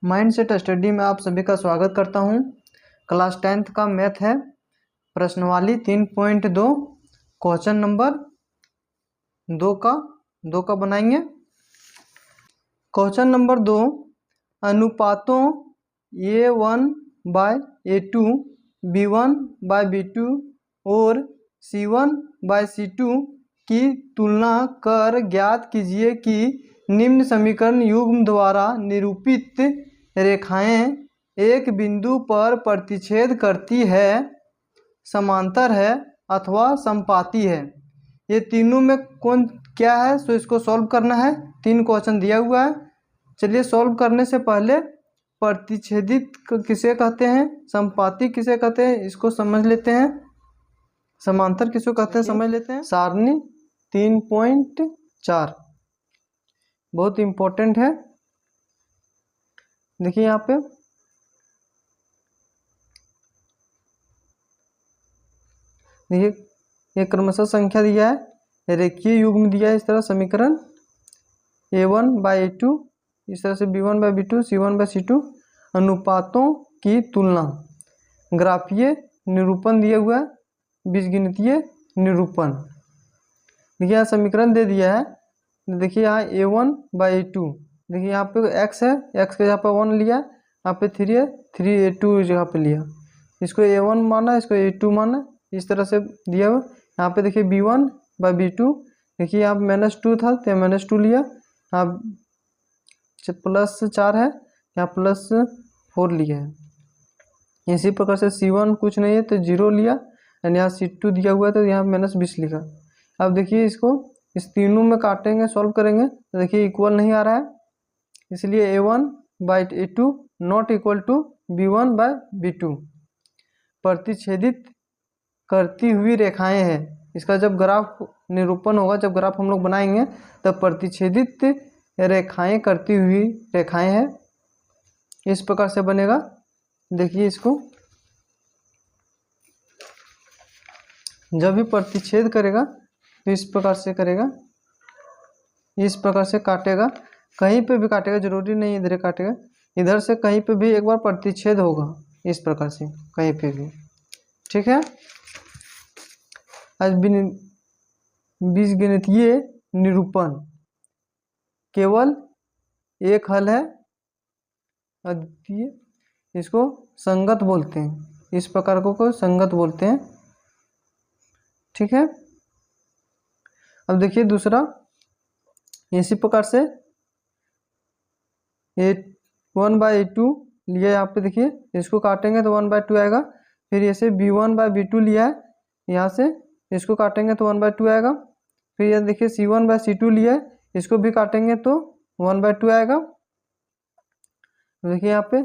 Mindset study में आप सभी का स्वागत करता हूं। क्लास 10th का मैथ है, प्रश्नवाली 3.2 क्वेश्चन नंबर 2 का बनाएंगे। क्वेश्चन नंबर 2, अनुपातों A1/A2, B1/B2 और C1/C2 की तुलना कर ज्ञात कीजिए कि निम्न समीकरण युग्म द्वारा निरूपित रेखाएं एक बिंदु पर प्रतिच्छेद करती है, समांतर है अथवा समपाती है। ये तीनों में कौन क्या है, सो इसको सॉल्व करना है। 3 क्वेश्चन दिया हुआ है। चलिए सॉल्व करने से पहले प्रतिच्छेदित किसे कहते हैं, समपाती किसे कहते हैं, इसको समझ लेते हैं। समांतर किसको कहते हैं समझ लेते हैं। सारणी 3.4 बहुत इम्पोर्टेंट है। देखिए यहाँ पे देखिए ये क्रमशः संख्या दिया है, रेखीय युग्म दिया है। इस तरह समीकरण A1/A2, इस तरह से B1/B2, C1/C2। अनुपातों की तुलना, ग्राफीय निरूपण दिया हुआ है, बीजगणितीय निरूपण। देखिए यहाँ समीकरण दे दिया है। देखिए यहाँ A1/A2, देखिए यहाँ पे x है, x के यहाँ पे 1 लिया, यहाँ पे 3 है, 3A2 जगह पे लिया। इसको A1 माना, इसको A2 माना, इस तरह से दिया हुआ। यहाँ पे देखिए B1/B2, देखिए यहाँ -2 था तो -2 लिया, यहाँ +4 है, यहाँ +4 लिया है। इसी प्रकार से C1 कुछ नहीं है तो 0 लिया, यानी यहाँ C2 दिया हुआ है तो यहाँ -20 लिखा। अब देखिए इसको इस तीनों में काटेंगे, सॉल्व करेंगे तो देखिए इक्वल नहीं आ रहा है, इसलिए A1/A2 not equal to B1/B2। प्रतिच्छेदित करती हुई रेखाएं हैं। इसका जब ग्राफ निरूपण होगा, जब ग्राफ हम लोग बनाएंगे तब प्रतिच्छेदित रेखाएं करती हुई रेखाएं हैं, इस प्रकार से बनेगा। देखिए इसको जब भी प्रतिच्छेद करेगा तो इस प्रकार से करेगा, इस प्रकार से काटेगा। कहीं पे भी काटेगा, जरूरी नहीं इधर काटेगा, इधर से कहीं पे भी एक बार प्रतिच्छेद होगा, इस प्रकार से कहीं पे भी। ठीक है। आज बीजगणितीय निरूपण केवल एक हल है, अद्वितीय, इसको संगत बोलते हैं। इस प्रकार को संगत बोलते हैं। ठीक है। अब देखिए दूसरा, इसी प्रकार से A1/A2 लिया, यहाँ पे देखिए इसको काटेंगे तो 1/2 आएगा। फिर ऐसे B1/B2 लिया है, यहाँ से इसको काटेंगे तो 1/2 आएगा। फिर ये देखिए C1/C2 लिया है, इसको भी काटेंगे तो 1/2 आएगा। देखिए यहाँ पे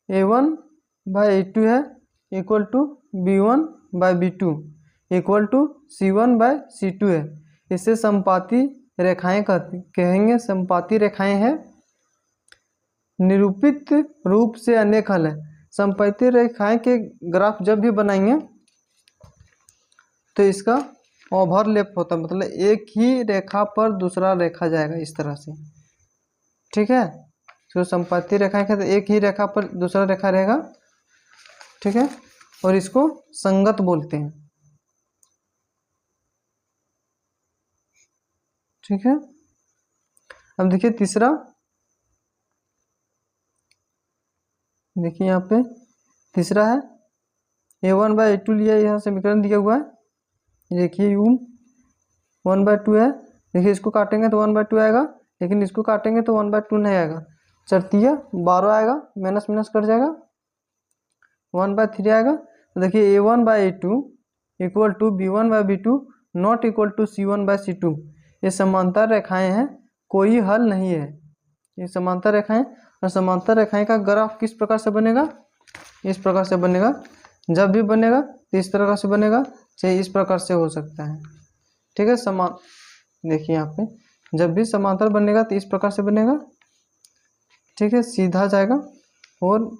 A1/A2 है equal to B1/B2 equal to C1/C2 है। इससे समपाती रेखाएं कहेंगे, समपाती रेखाएं हैं। निरूपित रूप से अनेक हल है। समपाती रेखाएं के ग्राफ जब भी बनाएंगे तो इसका ओवरलैप होता है, मतलब एक ही रेखा पर दूसरा रेखा जाएगा, इस तरह से। ठीक है। तो समपाती रेखाएं तो एक ही रेखा पर दूसरा रेखा रहेगा। ठीक है। और इसको संगत बोलते हैं। ठीक है। अब देखिए तीसरा, देखिए यहाँ पे तीसरा है A1/A2 लिया, यहाँ समीकरण दिया हुआ है। देखिए U 1/2 है, देखिए इसको काटेंगे तो 1/2 आएगा, लेकिन इसको काटेंगे तो 1/2 नहीं आएगा, चरतीय 12 आएगा, माइनस माइनस कट जाएगा, 1/3 आएगा। तो देखिए A1/A2 equal to B1/B2 not equal to C1/C2। ये समांतर रेखाएं हैं, कोई हल नहीं है। ये समांतर रेखाएं, और समांतर रेखाएं का ग्राफ किस प्रकार से बनेगा, इस प्रकार से बनेगा। जब भी बनेगा तो इस तरह से बनेगा, चाहे इस प्रकार से हो सकता है। ठीक है। देखिए यहाँ पे जब भी समांतर बनेगा तो इस प्रकार से बनेगा। ठीक है, सीधा जाएगा और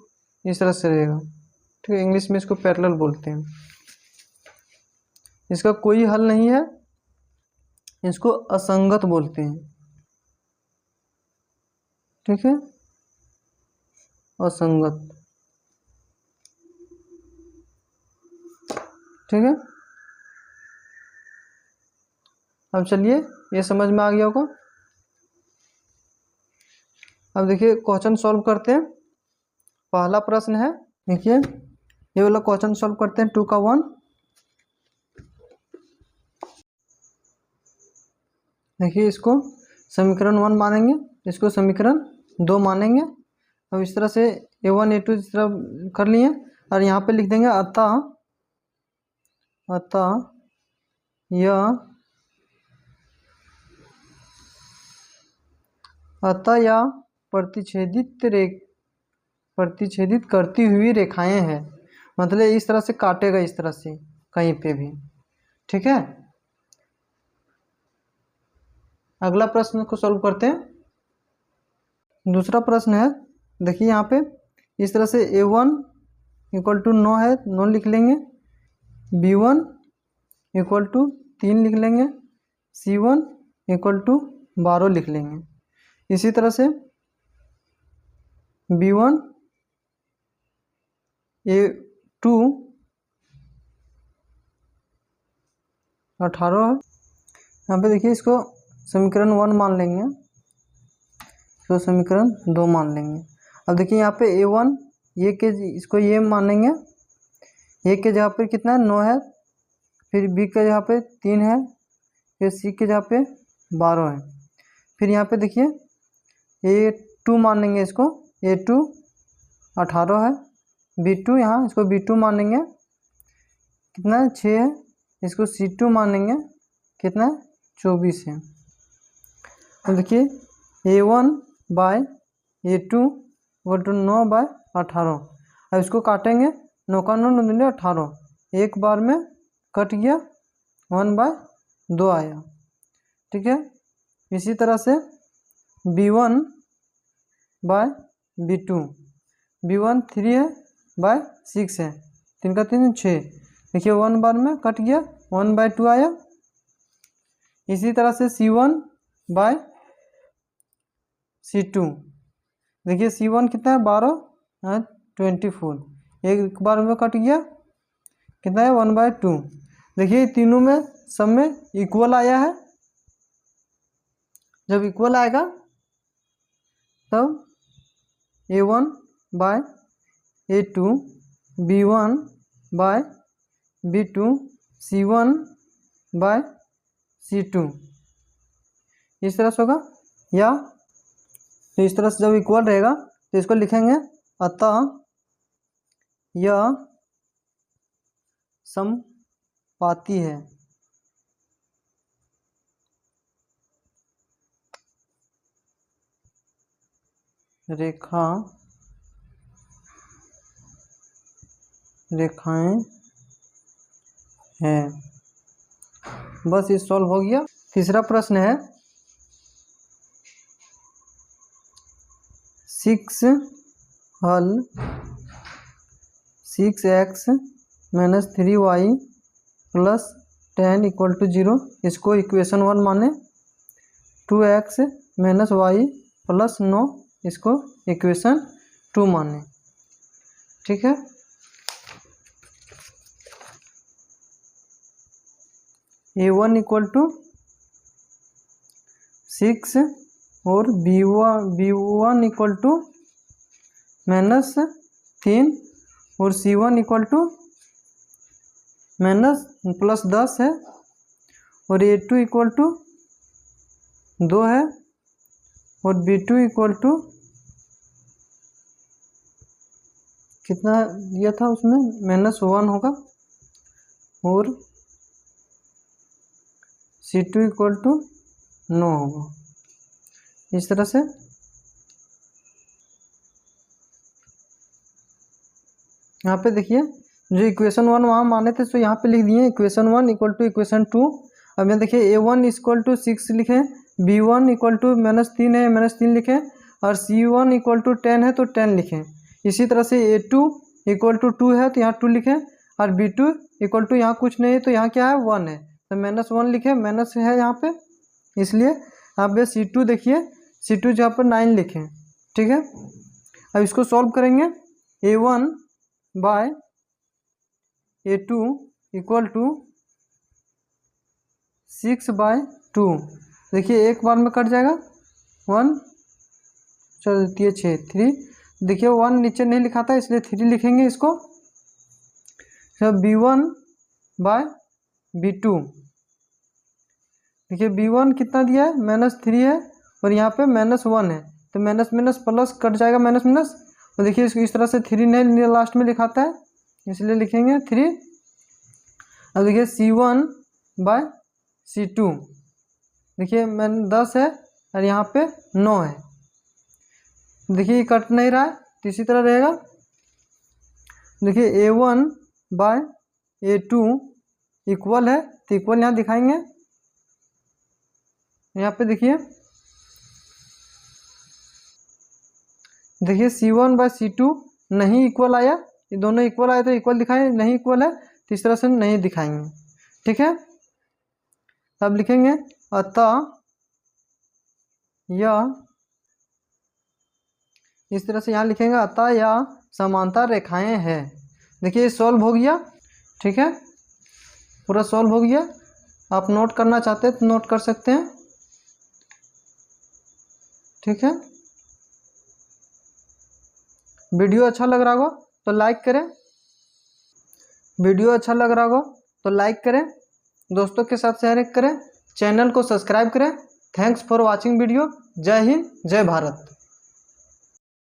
इस तरह से रहेगा। ठीक है, इंग्लिश में इसको पैरेलल बोलते हैं। इसका कोई हल नहीं है, इसको असंगत बोलते हैं। ठीक है। असंगत। ठीक है, अब चलिए ये समझ में आ गया होगा। अब देखिए क्वेश्चन सॉल्व करते हैं। पहला प्रश्न है, देखिए ये वाला क्वेश्चन सॉल्व करते हैं 2 का 1। देखिए इसको समीकरण 1 मानेंगे, इसको समीकरण 2 मानेंगे। अब इस तरह से A1 A2 इस तरह कर लिए और यहाँ पे लिख देंगे अतः या प्रतिच्छेदित करती हुई रेखाएं हैं। मतलब इस तरह से काटेगा, इस तरह से कहीं पे भी। ठीक है, अगला प्रश्न को सॉल्व करते हैं। दूसरा प्रश्न है, देखिए यहाँ पे इस तरह से A1 इक्वल टू 9 है, 9 लिख लेंगे। B1 इक्वल टू 3 लिख लेंगे। C1 इक्वल टू 12 लिख लेंगे। इसी तरह से B1 A2 18 है। यहाँ पे देखिए इसको समीकरण 1 मान लेंगे, इसको समीकरण 2 मान लेंगे। अब देखिए यहाँ पे A1 ये के इसको ये मानेंगे, ए के जगह पे कितना है 9 है, फिर B के जगह पे 3 है, फिर C के जगह पे 12 है। फिर यहाँ पे देखिए A2 मानेंगे, इसको A2 18 है। B2 यहाँ इसको B2 मानेंगे, कितना है 6 है। इसको C2 मानेंगे, कितना है 24 है। तो देखिए A1 bye A2 equal to 9 bye 18। अब इसको काटेंगे, 9 का 9 9 18, एक बार में कट गया, 1 बाय 2 आया। ठीक है, इसी तरह से B1 बाय B2, B1 3 है बाय 6 है, 3 का 3 6। देखिए 1 बार में कट गया, 1 बाय 2 आया। इसी तरह से C1 बाय C2, देखिए C1 कितना है 12 है 24, एक बार में कट गया, कितना है 1 बाय 2। देखिए तीनों में सब में इक्वल आया है। जब इक्वल आएगा तब A1 bye A2, B1 bye B2, C1 bye C2 इस तरह से होगा। या तो इस तरह से जब इक्वल रहेगा तो इसको लिखेंगे अतः यह समपाती है। रेखाएं हैं। बस ये सॉल्व हो गया। तीसरा प्रश्न है 6x - 3y + 10 इक्वल टू 0, इसको इक्वेशन 1 माने। 2x - y + 9, इसको इक्वेशन 2 माने। ठीक है, A1 इक्वल टू 6 और B1 इक्वल टू -3 और C1 इक्वल टू +10 है, और A2 इक्वल टू 2 है, और B2 इक्वल टू कितना दिया था उसमें -1 होगा, और C2 इक्वल टू 9 होगा। इस तरह से यहाँ पे देखिए जो इक्वेशन 1 वहाँ माने थे तो यहाँ पे लिख दिए इक्वेशन 1 इक्वल टू इक्वेशन 2। अब यहाँ देखिए A1 इक्वल टू 6 लिखें, B1 इक्वल टू -3 है -3 लिखें, और C1 इक्वल टू 10 है तो 10 लिखें। इसी तरह से A2 इक्वल टू 2 है तो यहाँ 2 लिखें, और B2 इक्वल टू यहाँ कुछ नहीं है तो यहाँ क्या है 1 है तो -1 लिखें, माइनस है यहाँ पे, इसलिए यहाँ पे C2 देखिए C2 जहाँ पर 9 लिखें। ठीक है, अब इसको सॉल्व करेंगे। A1 bye A2 equal to 6/2। देखिए एक बार में कट जाएगा 1, चलो 6 देखिए 1 नीचे नहीं लिखा था इसलिए 3 लिखेंगे इसको। B1 बाय B2, देखिए B1 कितना दिया है -3 है और यहाँ पे -1 है, तो माइनस माइनस प्लस कट जाएगा माइनस माइनस। और देखिए इसको इस तरह से 3 नहीं लास्ट में लिखाता है इसलिए लिखेंगे 3। अब देखिए C1 बाय C2, देखिए 10 है और यहाँ पे 9 है, देखिए ये कट नहीं रहा है तो इसी तरह रहेगा। देखिए A1 बाय A2 इक्वल है तो इक्वल यहाँ दिखाएंगे, यहाँ पे देखिए C1 बाय C2 नहीं इक्वल आया, ये दोनों इक्वल आए तो इक्वल दिखाएं, नहीं इक्वल है तो इस तरह से नहीं दिखाएंगे। ठीक है, अब लिखेंगे अतः यह, इस तरह से यहाँ लिखेंगे अतः यह समांतर रेखाएं हैं। देखिए ये सॉल्व हो गया। ठीक है, पूरा सॉल्व हो गया। आप नोट करना चाहते हैं तो नोट कर सकते हैं। ठीक है, वीडियो अच्छा लग रहा होगा तो लाइक करें, वीडियो अच्छा लग रहा होगा तो लाइक करें, दोस्तों के साथ शेयर करें, चैनल को सब्सक्राइब करें। Thanks for watching video. जय हिंद, जय भारत।